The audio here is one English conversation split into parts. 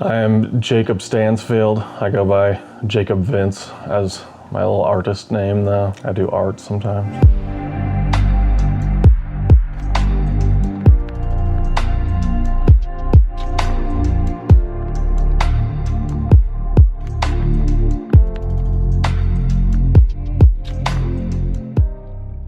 I am Jacob Stansfield. I go by Jacob Vince as my little artist name though. I do art sometimes.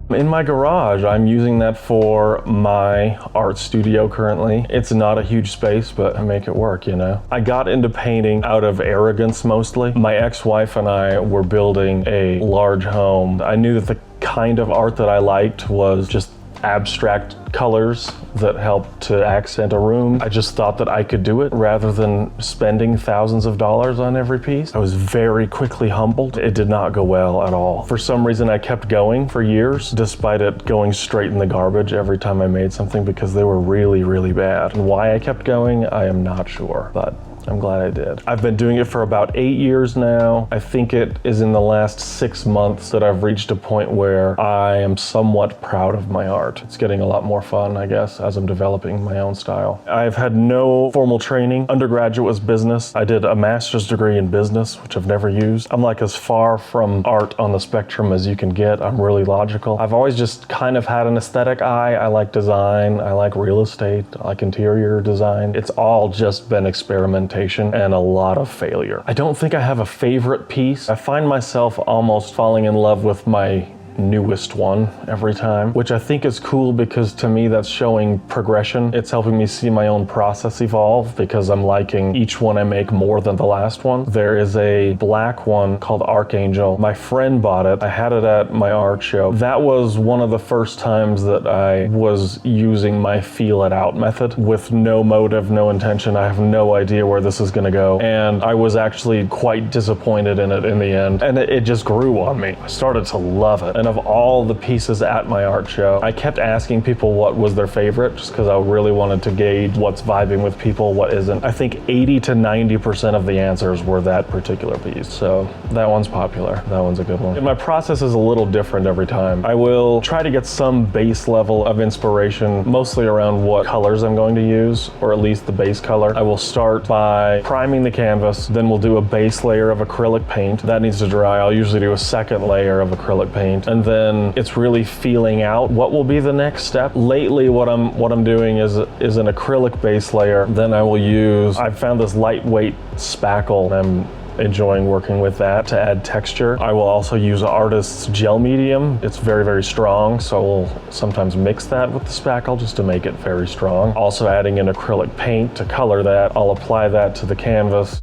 In my garage, I'm using that for my art studio currently. It's not a huge space, but I make it work, you know? I got into painting out of arrogance mostly. My ex-wife and I were building a large home. I knew that the kind of art that I liked was just abstract colors that helped to accent a room. I just thought that I could do it rather than spending thousands of dollars on every piece. I was very quickly humbled. It did not go well at all. For some reason, I kept going for years, despite it going straight in the garbage every time I made something because they were really, really bad. And why I kept going, I am not sure, but I'm glad I did. I've been doing it for about 8 years now. I think it is in the last 6 months that I've reached a point where I am somewhat proud of my art. It's getting a lot more fun, I guess, as I'm developing my own style. I've had no formal training. Undergraduate was business. I did a master's degree in business, which I've never used. I'm like as far from art on the spectrum as you can get. I'm really logical. I've always just kind of had an aesthetic eye. I like design. I like real estate. I like interior design. It's all just been experimentation and a lot of failure. I don't think I have a favorite piece. I find myself almost falling in love with my newest one every time, which I think is cool because to me that's showing progression. It's helping me see my own process evolve because I'm liking each one I make more than the last one. There is a black one called Archangel. My friend bought it. I had it at my art show. That was one of the first times that I was using my feel it out method with no motive, no intention. I have no idea where this is gonna go. And I was actually quite disappointed in it in the end. And it just grew on me. I started to love it. And of all the pieces at my art show, I kept asking people what was their favorite just because I really wanted to gauge what's vibing with people, what isn't. I think 80 to 90% of the answers were that particular piece. So that one's popular. That one's a good one. And my process is a little different every time. I will try to get some base level of inspiration, mostly around what colors I'm going to use, or at least the base color. I will start by priming the canvas, then we'll do a base layer of acrylic paint. That needs to dry. I'll usually do a second layer of acrylic paint. And then it's really feeling out what will be the next step. Lately, what I'm doing is an acrylic base layer. Then I've found this lightweight spackle, and I'm enjoying working with that to add texture. I will also use an artist's gel medium. It's very, very strong, so we'll sometimes mix that with the spackle just to make it very strong. Also adding in acrylic paint to color that. I'll apply that to the canvas.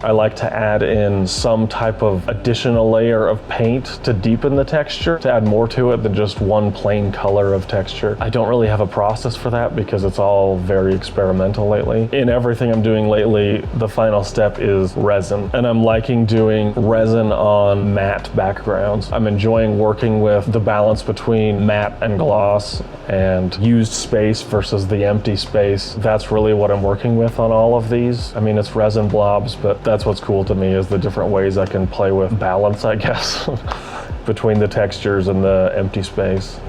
I like to add in some type of additional layer of paint to deepen the texture, to add more to it than just one plain color of texture. I don't really have a process for that because it's all very experimental lately. In everything I'm doing lately, the final step is resin. And I'm liking doing resin on matte backgrounds. I'm enjoying working with the balance between matte and gloss and used space versus the empty space. That's really what I'm working with on all of these. I mean, it's resin blobs, but that's what's cool to me is the different ways I can play with balance, I guess, between the textures and the empty space.